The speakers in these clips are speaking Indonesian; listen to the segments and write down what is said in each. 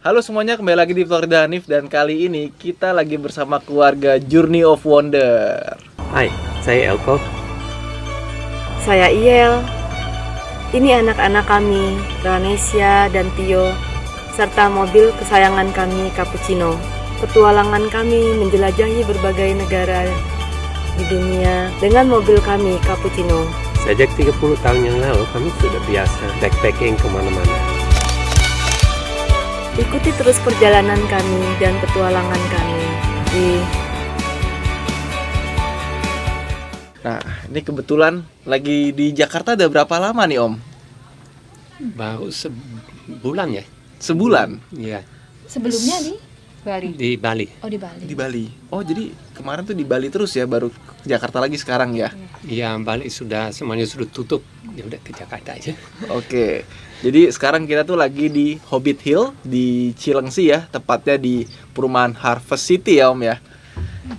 Halo semuanya, kembali lagi di Florida Hanif dan kali ini kita lagi bersama keluarga Journey of Wonder. Hai, saya Elko. Saya Iel. Ini anak-anak kami, Ranesia dan Tio, serta mobil kesayangan kami, Cappuccino. Petualangan kami menjelajahi berbagai negara di dunia dengan mobil kami, Cappuccino. Sejak 30 tahun yang lalu kami sudah biasa backpacking kemana-mana. Ikuti terus perjalanan kami dan petualangan kami di... Nah, ini kebetulan lagi di Jakarta udah berapa lama nih Om? Baru sebulan ya? Sebulan? Iya, Sebelumnya di Bali. di Bali. Oh, di Bali. Di Bali. Oh, jadi kemarin tuh di Bali terus ya, baru ke Jakarta lagi sekarang ya? Iya, Bali semuanya sudah tutup. Ya udah ke Jakarta aja. Oke. Jadi sekarang kita tuh lagi di Hobbit Hill di Cilengsi ya, tepatnya di perumahan Harvest City ya Om ya.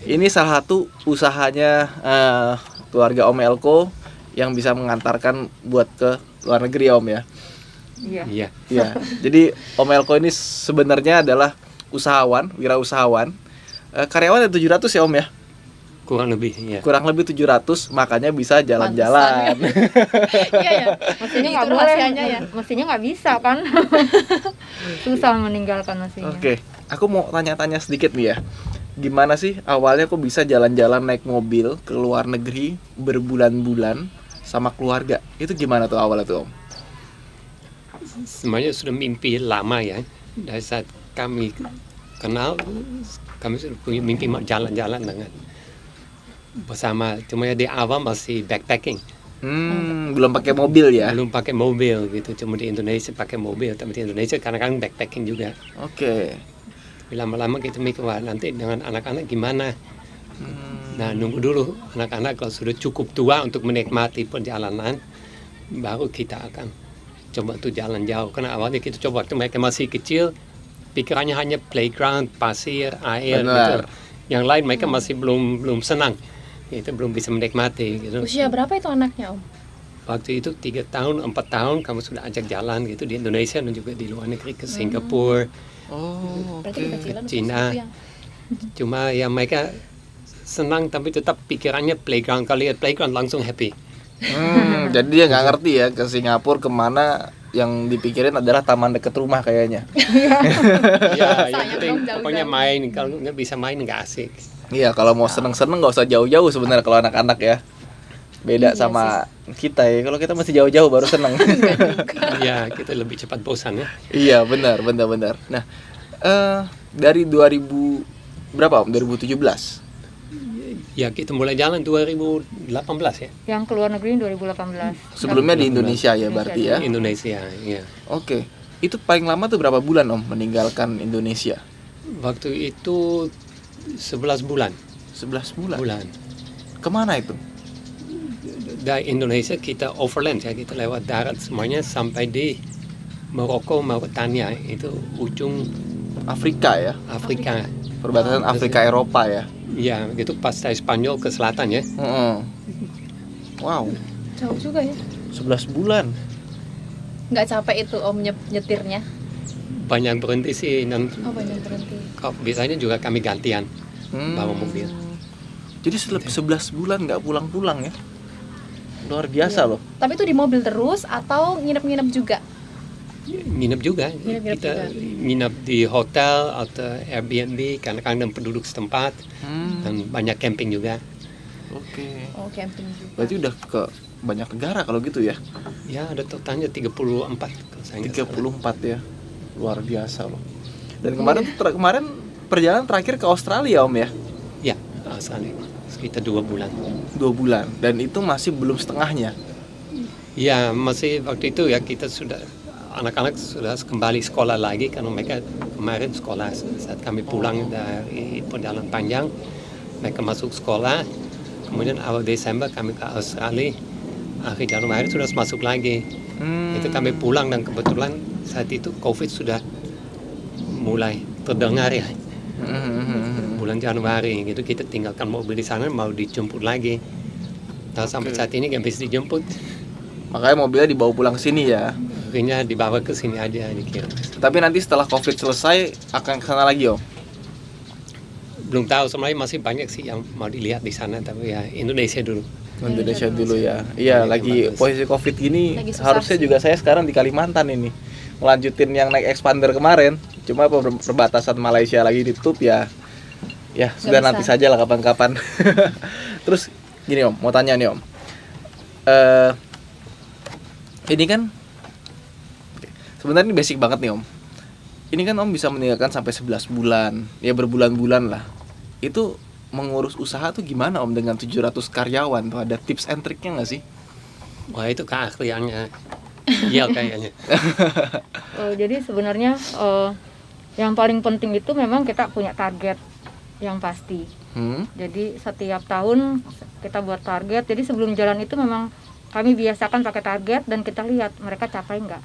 Ini salah satu usahanya keluarga Om Elko yang bisa mengantarkan buat ke luar negeri ya Om ya. Iya. Iya. Jadi Om Elko ini sebenarnya adalah usahawan, wirausahawan. Karyawan ada 700 ya Om ya. Kurang lebih, ya. Kurang lebih 700, makanya bisa jalan-jalan. Iya ya. Mestinya nggak boleh. Rahasianya ya. Mestinya nggak bisa kan. Susah meninggalkan mestinya. Oke, aku mau tanya-tanya sedikit nih ya. Gimana sih awalnya kok bisa jalan-jalan naik mobil ke luar negeri berbulan-bulan sama keluarga? Itu gimana tuh awalnya tuh Om? Semuanya sudah mimpi lama ya. Dari saat kami kenal, kami sudah punya mimpi mau jalan-jalan dengan bersama. Cuma ya di awal masih backpacking. Belum pakai mobil ya? Belum pakai mobil gitu. Cuma di Indonesia pakai mobil. Tapi di Indonesia kadang-kadang backpacking juga. Oke. Tapi lama-lama kita mikir, wah nanti dengan anak-anak gimana? Nah, nunggu dulu anak-anak kalau sudah cukup tua untuk menikmati perjalanan, baru kita akan coba tuh jalan jauh. Karena awalnya kita coba waktu mereka masih kecil, pikirannya hanya playground, pasir, air Benar. gitu. Yang lain mereka masih belum senang. Itu belum bisa menikmati gitu. Usia berapa itu anaknya, Om? Waktu itu 3 tahun, 4 tahun kamu sudah ajak jalan gitu di Indonesia dan juga di luar negeri ke Singapura. Oh, Berarti oke. kecilan Cina. Cuma ya mereka senang tapi tetap pikirannya playground. Kalau lihat playground langsung happy. Jadi dia nggak ngerti ya ke Singapura kemana, yang dipikirin adalah taman dekat rumah kayaknya. Ya, yang Sayang penting dong, jauh-jauh. pokoknya main. Kalau nggak bisa main nggak asik. Iya, kalau mau seneng-seneng nggak usah jauh-jauh sebenarnya kalau anak-anak ya. Beda Iya sama kita ya. Kalau kita masih jauh-jauh baru seneng. Ya, kita lebih cepat bosan ya. Iya, benar. Nah, dari 2000 berapa Om? 2017. Ya, kita mulai jalan 2018 ya. Yang keluar negeri 2018. Sebelumnya di Indonesia ya berarti ya. Indonesia, ya. Oke. Itu paling lama tuh berapa bulan Om meninggalkan Indonesia? Waktu itu 11 bulan. 11 bulan. Kemana itu? Dari Indonesia kita overland ya, kita lewat darat semuanya sampai di Maroko, Mauritania, itu ujung Afrika ya. Afrika. Perbatasan Afrika Eropa ya. Ya, itu pas dari Spanyol ke selatan ya. Wow, Jauh juga ya. 11 bulan. Nggak capek itu Om nyetirnya? Banyak berhenti sih, dan Oh, banyak berhenti. biasanya juga kami gantian bawa mobil. Jadi 11 bulan nggak pulang-pulang ya. Luar biasa loh. Tapi itu di mobil terus atau nginep-nginep juga? Nginep juga. Nginep Kita juga. nginep di hotel atau Airbnb, kadang-kadang penduduk setempat, dan banyak camping juga. Oke. Oh, camping juga. Berarti udah ke banyak negara kalau gitu ya. Ya, ada totalnya 34 kalau saya nggak salah. 34 ya. Luar biasa loh. Dan kemarin perjalanan terakhir ke Australia Om ya. Ya, Australia. Sekitar 2 bulan. 2 bulan dan itu masih belum setengahnya. Ya, masih waktu itu ya kita sudah, anak-anak sudah kembali sekolah lagi karena mereka kemarin sekolah saat kami pulang dari perjalanan panjang. Mereka masuk sekolah, kemudian awal Desember kami ke Australia, akhir Januari sudah masuk lagi. Itu kami pulang dan kebetulan saat itu COVID sudah mulai terdengar ya. Bulan Januari gitu kita tinggalkan mobil di sana, mau dijemput lagi. Nah, sampai saat ini nggak bisa dijemput. Makanya mobilnya dibawa pulang ke sini ya. akhirnya dibawa ke sini aja dikirim. Tapi nanti setelah COVID selesai akan ke sana lagi, Om? Belum tahu, sebenarnya masih banyak sih yang mau dilihat di sana, tapi ya Indonesia dulu. Indonesia dulu ya. Iya, lagi posisi COVID gini Lagi susah harusnya sih. juga saya sekarang di Kalimantan ini. Melanjutin yang naik expander kemarin. Cuma perbatasan Malaysia lagi ditutup ya. Ya, sudah bisa. nanti saja lah kapan-kapan. Terus gini, Om, mau tanya nih, Om. Ini kan sebenarnya ini basic banget nih, Om. Ini kan Om bisa meninggalkan sampai 11 bulan, ya berbulan-bulan lah. Itu mengurus usaha tuh gimana, Om, dengan 700 karyawan tuh, ada tips and triknya nggak sih? Wah, itu keahliannya. Iya kayaknya. Jadi sebenarnya yang paling penting itu memang kita punya target yang pasti. Jadi setiap tahun kita buat target. Jadi sebelum jalan itu memang kami biasakan pakai target dan kita lihat mereka capai nggak.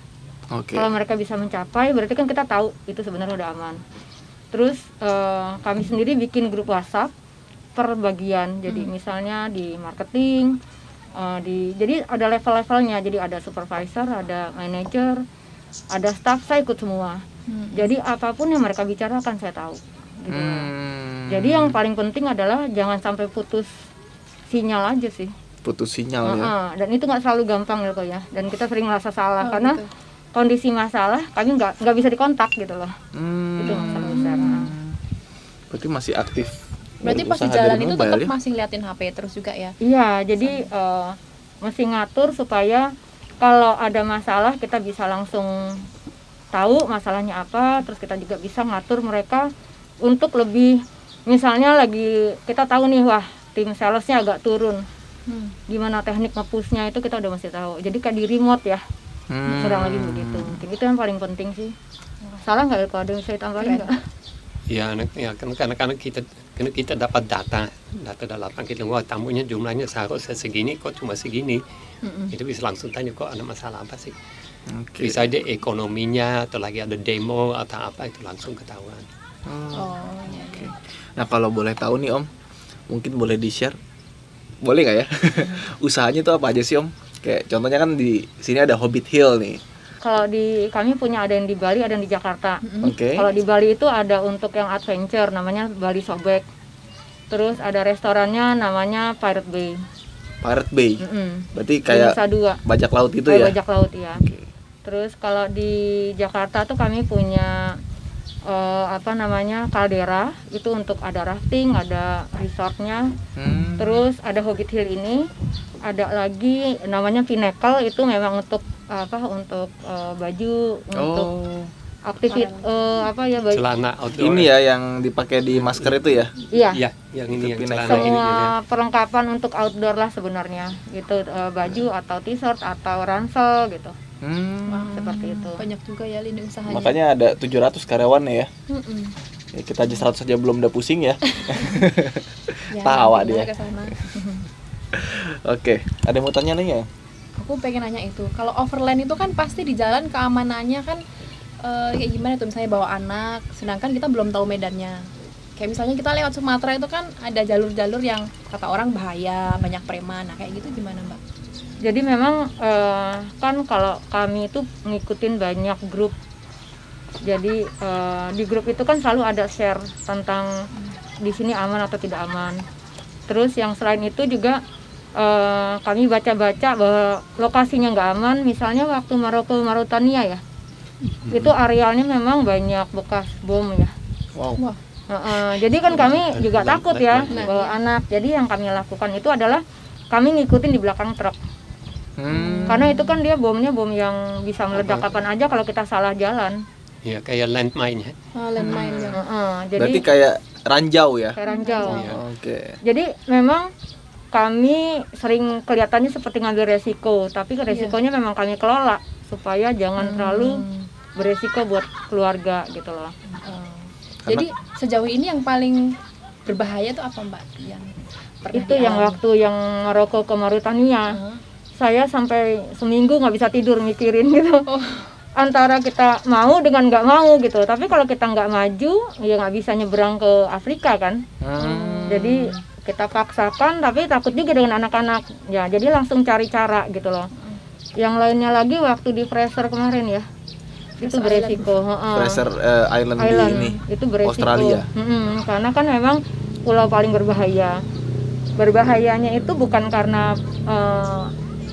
Oke. Kalau mereka bisa mencapai, berarti kan kita tahu itu sebenarnya udah aman. Terus kami sendiri bikin grup WhatsApp per bagian. Jadi misalnya di marketing, jadi ada level-levelnya. Jadi ada supervisor, ada manager, ada staff, saya ikut semua. Jadi apapun yang mereka bicarakan saya tahu. Gitu. Jadi yang paling penting adalah jangan sampai putus sinyal aja sih. Putus sinyal ya. Dan itu nggak selalu gampang gitu ya. Dan kita sering merasa salah karena gitu. kondisi masalah kami nggak bisa dikontak gitu loh. Itu masalah besar. Berarti masih aktif. Berarti pas di usaha jalan dari itu mobile tetap ya? masih ngeliatin HP terus juga ya? Iya, jadi mesti ngatur supaya kalau ada masalah kita bisa langsung tahu masalahnya apa. Terus kita juga bisa ngatur mereka untuk lebih, misalnya lagi kita tahu nih, wah tim salesnya agak turun. Gimana teknik nge-pushnya itu kita udah mesti tahu. Jadi kayak di remote ya, kurang lebih begitu. Mungkin itu yang paling penting sih. Salah nggak kalau ada yang saya tambahin nggak? Ya, karena kita dapat data dalam kita, wah tamunya jumlahnya seharusnya segini, kok cuma segini. Itu bisa langsung tanya, kok ada masalah apa sih? Oke. Bisa aja ekonominya atau lagi ada demo atau apa, itu langsung ketahuan. Iya. Nah, kalau boleh tahu nih, Om, mungkin boleh di-share. Boleh nggak ya? Usahanya tuh apa aja sih, Om? Kayak contohnya kan di sini ada Hobbit Hill nih. Kalau di kami punya ada yang di Bali, ada yang di Jakarta. Oke. Kalau di Bali itu ada untuk yang adventure namanya Bali Sobek. Terus ada restorannya namanya Pirate Bay. Pirate Bay. Berarti Di kayak Nusa Dua. bajak laut itu ya? Bajak laut ya. Oke. Terus kalau di Jakarta tuh kami punya kaldera, itu untuk ada rafting, ada resortnya. Terus ada Hobbit Hill ini, ada lagi namanya Pinnacle, itu memang untuk baju, untuk aktivitas baju. Celana outdoor. Ini ya yang dipakai di masker itu ya? Iya. Iya, yang ini yang Pinnacle. celana ini. Semua perlengkapan untuk outdoor lah sebenarnya. Gitu, baju atau t-shirt atau ransel gitu. Seperti itu. Banyak juga ya lini usahanya. Makanya ada 700 karyawannya ya. Mm-mm. Ya, kita aja 100 saja belum udah pusing ya. Ya, Tawa nanti dia. ke sana. Oke, ada yang mau tanya nih ya? Aku pengen nanya itu, kalau overland itu kan pasti di jalan keamanannya kan kayak gimana tuh, misalnya bawa anak, sedangkan kita belum tahu medannya. Kayak misalnya kita lewat Sumatera itu kan ada jalur-jalur yang kata orang bahaya, banyak preman. Nah kayak gitu gimana Mbak? Jadi memang kan kalau kami itu ngikutin banyak grup. Jadi di grup itu kan selalu ada share tentang di sini aman atau tidak aman. Terus yang selain itu juga kami baca-baca bahwa lokasinya nggak aman. Misalnya waktu Maroko Mauritania ya, itu arealnya memang banyak bekas bom ya. Wow. Jadi kan kami juga takut ya bawa anak. Jadi yang kami lakukan itu adalah kami ngikutin di belakang truk. Karena itu kan dia bomnya bom yang bisa meledak kapan aja kalau kita salah jalan. Iya, kayak landmine ya. Landmine ya. Berarti Jadi kayak ranjau ya? kayak ranjau. Oke. Jadi memang kami sering kelihatannya seperti ngambil resiko, tapi resikonya memang kami kelola supaya jangan terlalu beresiko buat keluarga gitu loh. Jadi sejauh ini yang paling berbahaya tuh apa Mbak? Yang pernah Itu yang dialami? waktu yang Maroko ke Mauritania. Saya sampai seminggu nggak bisa tidur mikirin gitu. Antara kita mau dengan nggak mau gitu. Tapi kalau kita nggak maju, ya nggak bisa nyebrang ke Afrika kan. Jadi kita paksakan, tapi takut juga dengan anak-anak. Ya, jadi langsung cari cara gitu loh. Yang lainnya lagi waktu di Fraser kemarin ya, itu Fraser beresiko. Fraser Island, di Island ini itu beresiko. Australia. Karena kan memang pulau paling berbahaya. Berbahayanya itu bukan karena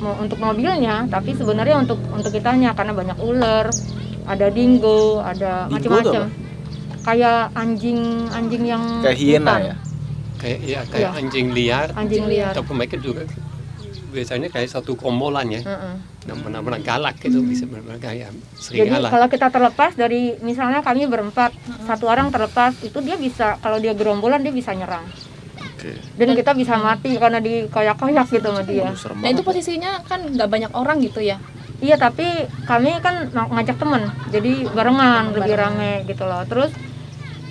untuk mobilnya, tapi sebenarnya untuk kitanya, karena banyak ular, ada dingo, ada Dingo macam-macam. itu Kayak anjing yang kayak hiena hutan. ya. Kayak Iya. anjing liar. Anjing liar. Tapi mereka juga biasanya kayak satu kombolan ya. Heeh. Yang benar-benar galak gitu, bisa benar-benar kayak Jadi serigala. kalau kita terlepas dari, misalnya kami berempat, satu orang terlepas, itu dia bisa, kalau dia gerombolan dia bisa nyerang. Oke. Dan kita bisa mati karena dikoyak-koyak gitu sama dia. Aduh, serem Nah itu banget. posisinya kan nggak banyak orang gitu ya. Iya, tapi kami kan ngajak temen, jadi barengan, lebih rame gitu loh. Terus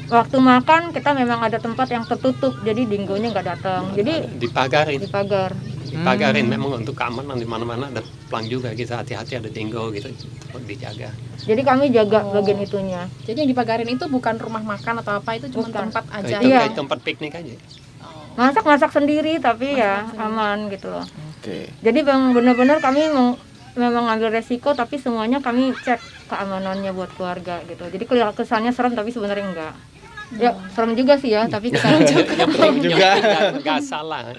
waktu makan kita memang ada tempat yang tertutup, jadi dingonya nggak datang. Jadi Dipagarin. dipagar. Dipagarin memang untuk keamanan, di mana-mana ada pelang juga, kita hati-hati ada dingo gitu, tetap dijaga. Jadi kami jaga bagian itunya. Jadi yang dipagarin itu bukan rumah makan atau apa, itu cuma Bukan. tempat aja. Itu Iya. kayak tempat piknik aja. Masak sendiri, tapi ya aman gitu loh. Oke. Jadi bang, benar-benar kami memang ngambil resiko, tapi semuanya kami cek keamanannya buat keluarga gitu. Jadi kesannya serem, tapi sebenarnya enggak. Ya serem juga sih ya, tapi kita Yang juga. nggak salah.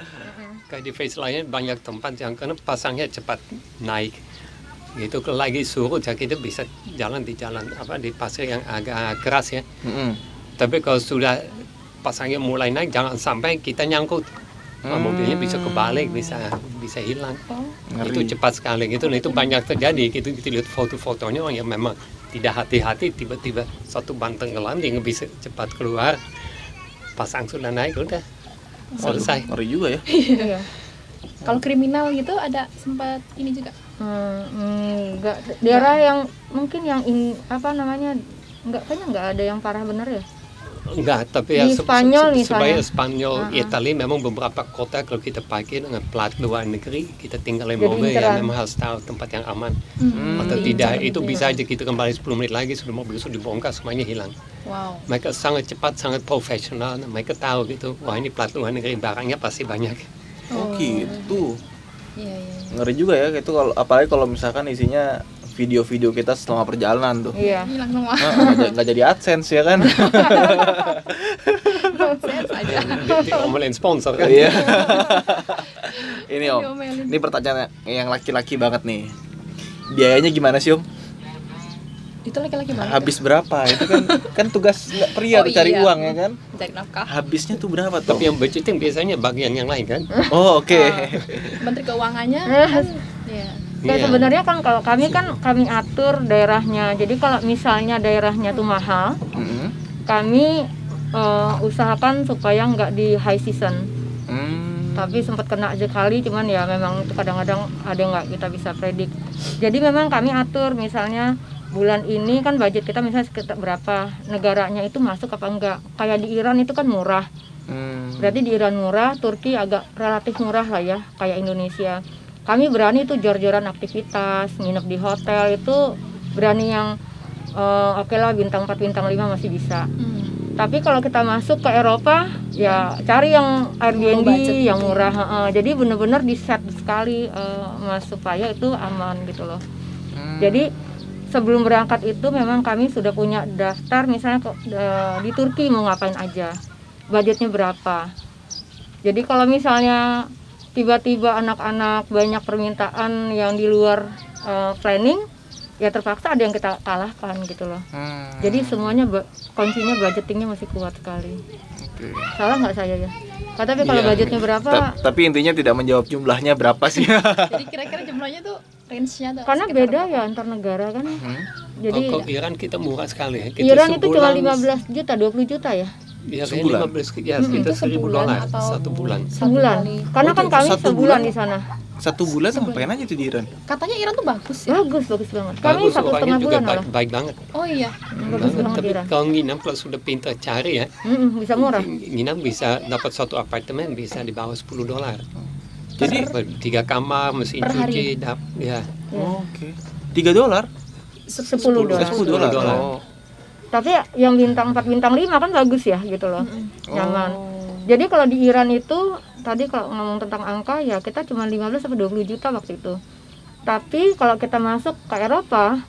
Kayak di face lainnya banyak tempat yang karena pasangnya cepat naik. Gitu kalau lagi surut ya kita bisa jalan di pasir yang agak keras ya. Mm-mm. Tapi kalau sudah pasangnya mulai naik, jangan sampai kita nyangkut. Mobilnya bisa kebalik, bisa hilang. Ngeri. Itu cepat sekali gitu. Nah, itu banyak terjadi. Gitu kita lihat foto-fotonya orang yang memang tidak hati-hati, tiba-tiba satu ban tenggelam, dia nggak bisa cepat keluar. Pasang sudah naik, udah selesai. Ngeri juga ya. iya. Kalau kriminal gitu ada sempat ini juga. Enggak, daerah yang mungkin yang kayaknya enggak ada yang parah bener ya. Enggak, tapi ya Di Spanyol supaya misalnya. Spanyol, Italia memang beberapa kota kalau kita pakai dengan plat luar negeri, kita tinggalin Jadi mobil ya inceran. memang harus tahu tempat yang aman. Atau tidak, itu bisa aja kita kembali 10 menit lagi sudah mobil sudah dibongkar, semuanya hilang. Wow. Mereka sangat cepat, sangat profesional, mereka tahu gitu, wah ini plat luar negeri, barangnya pasti banyak. Oh gitu. Iya. Ngeri juga ya itu, kalau apalagi kalau misalkan isinya video-video kita selama perjalanan tuh. Iya. Hilang semua. Nggak jadi AdSense ya kan? Proses aja. Diomelin sponsor kan. Iya. Ini Om, Diomelin. ini pertanyaan yang laki-laki banget nih. Biayanya gimana sih Om? Itu laki-laki banget. Habis berapa? Itu kan tugas pria Oh, tuh cari iya. uang ya kan? Cari nafkah. Habisnya tuh berapa tuh? Tapi yang budgeting biasanya bagian yang lain kan. Oh oke. Menteri Keuangannya kan ya. Dan Iya. sebenarnya kan kalau kami atur daerahnya. Jadi kalau misalnya daerahnya tuh mahal, Mm-mm. kami usahakan supaya nggak di high season. Hmm. Tapi sempat kena sekali, cuman ya memang itu kadang-kadang ada nggak kita bisa predik. Jadi memang kami atur, misalnya bulan ini kan budget kita misalnya sekitar berapa, negaranya itu masuk apa enggak. Kayak di Iran itu kan murah, berarti di Iran murah, Turki agak relatif murah lah ya, kayak Indonesia. Kami berani tuh jor-joran aktivitas, nginep di hotel itu berani yang oke lah, bintang 4, bintang 5 masih bisa. Tapi kalau kita masuk ke Eropa, ya cari yang Airbnb budget yang gitu ya. murah. Jadi benar-benar di set sekali Mas, supaya itu aman gitu loh. Jadi sebelum berangkat itu memang kami sudah punya daftar, misalnya di Turki mau ngapain aja, budgetnya berapa. Jadi kalau misalnya tiba-tiba anak-anak banyak permintaan yang di luar planning, ya terpaksa ada yang kita kalahkan gitu loh. Jadi semuanya kuncinya budgetingnya masih kuat sekali. Oke. Salah nggak saya ya? Tapi kalau Iya. budgetnya berapa? Tapi intinya tidak menjawab jumlahnya berapa sih. Jadi kira-kira jumlahnya tuh range-nya tuh Karena sekitar beda berapa? ya antar negara kan. Jadi Kalau Iran kita murah sekali ya. Kita Iran itu cuma sebulan- 15 juta, 20 juta ya Ya, Sebulan? 15 ya, kita Itu sebulan $1,000 atau satu bulan. sebulan. kali. Karena Oh, kan itu kami satu sebulan bulan? di sana. Satu bulan ngapain aja tuh di Iran? Katanya Iran tuh bagus ya. Bagus banget. Kami Bagus, 1,5 orangnya juga bulan malah. baik banget. Oh iya. Bagus banget Tapi Iran. kalau nginap kalau sudah pintar cari ya, Bisa murah. nginap bisa dapat satu apartemen bisa di bawah $10. Jadi 3 kamar, mesin Per cuci, hari? ya. oke. $3? $10. $10. $10. Oh. Tapi yang bintang 4, bintang 5 kan bagus ya gitu loh. Nyaman. Oh. Jadi kalau di Iran itu tadi kalau ngomong tentang angka ya kita cuma 15 sampai 20 juta waktu itu. Tapi kalau kita masuk ke Eropa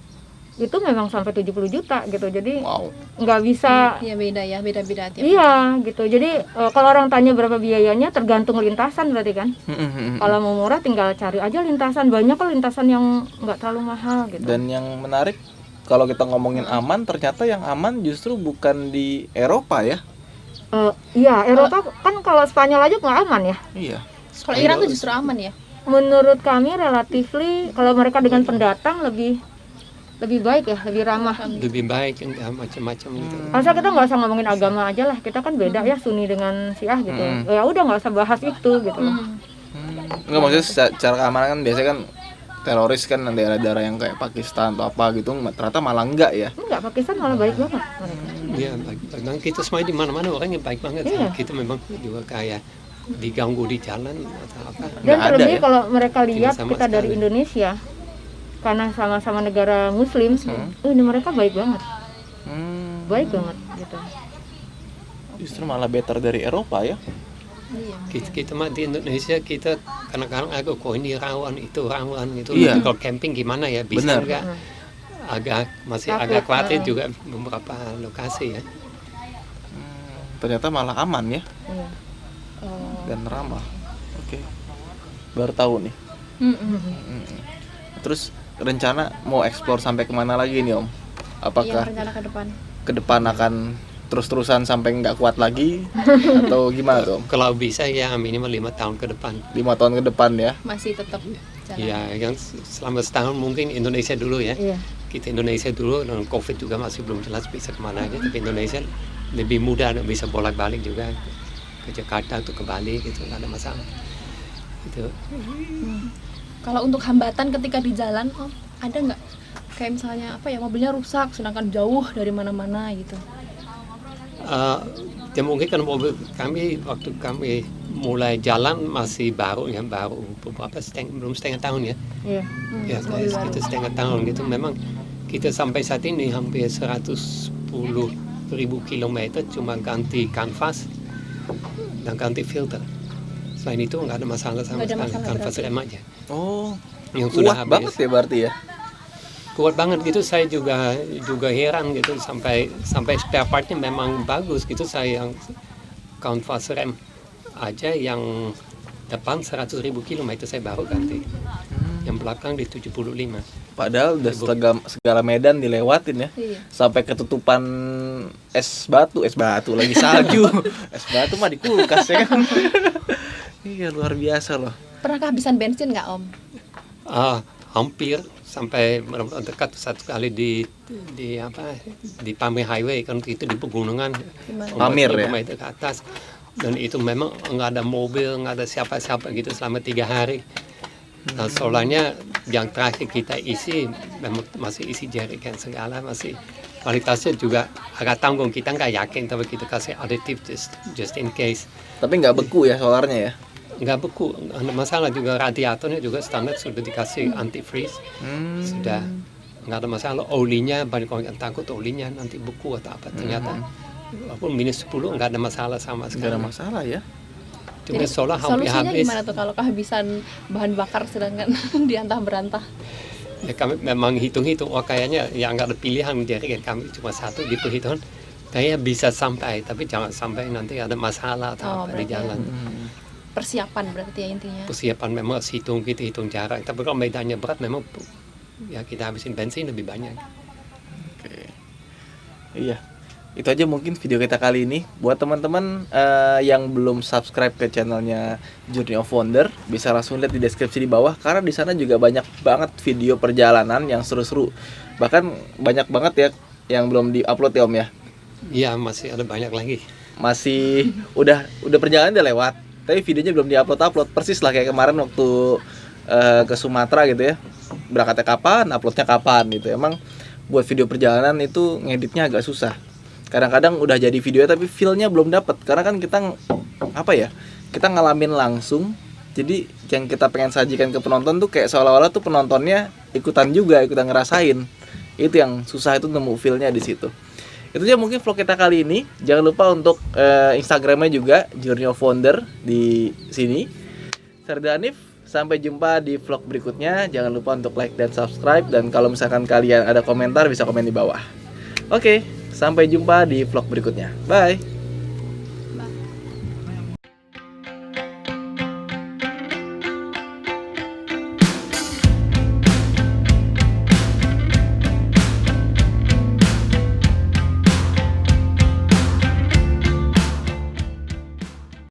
itu memang sampai 70 juta gitu. Jadi Wow. nggak bisa. Iya beda ya, beda-beda tiap. Iya gitu. Jadi kalau orang tanya berapa biayanya tergantung lintasan berarti kan. Kalau mau murah tinggal cari aja lintasan. Banyak kok lintasan yang nggak terlalu mahal gitu. Dan yang menarik kalau kita ngomongin aman, ternyata yang aman justru bukan di Eropa ya. Iya, Eropa kan kalau Spanyol aja nggak aman ya. Iya. Kalau Iran tuh justru aman ya. Menurut kami relatifly kalau mereka dengan pendatang lebih baik ya, lebih ramah. Lebih baik enggak macam-macam gitu. Masa kita nggak usah ngomongin agama aja lah, kita kan beda ya Sunni dengan Syiah gitu. Ya udah nggak usah bahas itu gitu loh. Enggak, maksudnya secara keamanan kan biasanya kan teroris kan daerah-daerah yang kayak Pakistan atau apa gitu, ternyata malah enggak ya. Enggak, Pakistan malah baik banget mereka. Iya, baik. Memang kita semua di mana-mana orangnya baik banget. Iya. Kita memang juga kayak diganggu di jalan atau apa. Dan Nggak ada terlebih ya? kalau mereka lihat sama kita dari sekali. Indonesia, karena sama-sama negara Muslim, ini mereka baik banget, baik banget gitu. Justru malah better dari Eropa ya. Iya. Kita mah di Indonesia kita kadang-kadang agak kok ini rawan itu rawan gitu. Iya. Kalau camping gimana ya bisa Benar. enggak? Masih Takut, agak khawatir juga beberapa lokasi ya. Ternyata malah aman ya Iya. dan ramah. Oke. Baru tahu nih. Terus rencana mau eksplor sampai kemana lagi nih Om? Iya, Apakah rencana ke depan. ke depan akan terus-terusan sampai nggak kuat lagi atau gimana tuh Om? Kalau bisa ya minimal 5 tahun ke depan. 5 tahun ke depan ya. Masih tetap jalan. Ya, yang selama setahun mungkin Indonesia dulu ya. Iya. Kita Indonesia dulu dan COVID juga masih belum jelas bisa kemana aja. Tapi Indonesia lebih mudah dan bisa bolak-balik juga ke Jakarta atau ke Bali gitu, nggak ada masalah. Gitu. Kalau untuk hambatan ketika di jalan, Om, ada nggak? Kayak misalnya apa ya, mobilnya rusak sedangkan jauh dari mana-mana gitu. Ya mungkin kan mobil kami waktu kami mulai jalan masih baru ya, baru beberapa belum setengah tahun ya. Iya. Ya kayak sekitar setengah tahun gitu. Memang kita sampai saat ini hampir 110.000 kilometer cuma ganti kanvas dan ganti filter. Selain itu nggak ada masalah sama Nggak ada sekali, masalah kanvas berarti. rem aja. Oh, Yang sudah kuat habis. banget ya berarti ya. Kuat banget gitu, saya juga heran gitu sampai spare partnya memang bagus gitu. Saya yang kanvas rem aja yang depan 100.000 kilometer saya baru ganti. Yang belakang di 75. Padahal udah segala medan dilewatin ya. Iya. Sampai ketutupan es batu lagi salju. Es batu mah di kulkas ya kan. Iya, luar biasa loh. Pernah kehabisan bensin nggak, Om? Hampir sampai benar-benar dekat satu kali di Pamir Highway kan itu di pegunungan. Pamir ya? 4.000 meter ke atas. Dan itu memang nggak ada mobil, nggak ada siapa-siapa gitu selama 3 hari. Nah, soalnya yang terakhir kita isi memang masih isi jerrycan segala, masih kualitasnya juga agak tanggung. Kita nggak yakin tapi kita kasih aditif just in case. Tapi nggak beku ya solarnya ya. Nggak beku, nggak ada masalah. Juga radiatornya juga standar sudah dikasih antifreeze, sudah nggak ada masalah. Olinya banyak orang yang takut olinya nanti beku atau apa, ternyata walaupun minus 10 nggak ada masalah sama Nggak sekali. ada masalah ya. Cuma solar hampir Solusinya habis. gimana tuh kalau kehabisan bahan bakar sedangkan diantah berantah? Ya, kami memang hitung-hitung, kayaknya yang nggak ada pilihan, jadi kami cuma satu di perhitungan. Kayaknya bisa sampai, tapi jangan sampai nanti ada masalah atau apa di berarti jalan. Persiapan berarti ya intinya. Persiapan memang harus kita hitung jarak. Tapi kalau medannya berat memang ya kita habisin bensin lebih banyak. Oke. Iya. Itu aja mungkin video kita kali ini. Buat teman-teman yang belum subscribe ke channelnya Journey of Wonder, bisa langsung lihat di deskripsi di bawah karena di sana juga banyak banget video perjalanan yang seru-seru. Bahkan banyak banget ya yang belum di-upload ya Om ya. Iya, masih ada banyak lagi. Masih udah perjalanan udah lewat, tapi videonya belum di-upload. Persis lah kayak kemarin waktu ke Sumatera gitu ya. Berangkatnya kapan, uploadnya kapan gitu. Emang buat video perjalanan itu ngeditnya agak susah. Kadang-kadang udah jadi video tapi feel-nya belum dapet karena kan kita kita ngalamin langsung. Jadi yang kita pengen sajikan ke penonton tuh kayak seolah-olah tuh penontonnya ikutan ngerasain. Itu yang susah, itu nemu feel-nya di situ. Itu aja mungkin vlog kita kali ini. Jangan lupa untuk Instagramnya juga Journey of Wonder di sini. Serda Hanif, Sampai jumpa di vlog berikutnya. Jangan lupa untuk like dan subscribe. Dan kalau misalkan kalian ada komentar bisa komen di bawah. Oke, sampai jumpa di vlog berikutnya. Bye.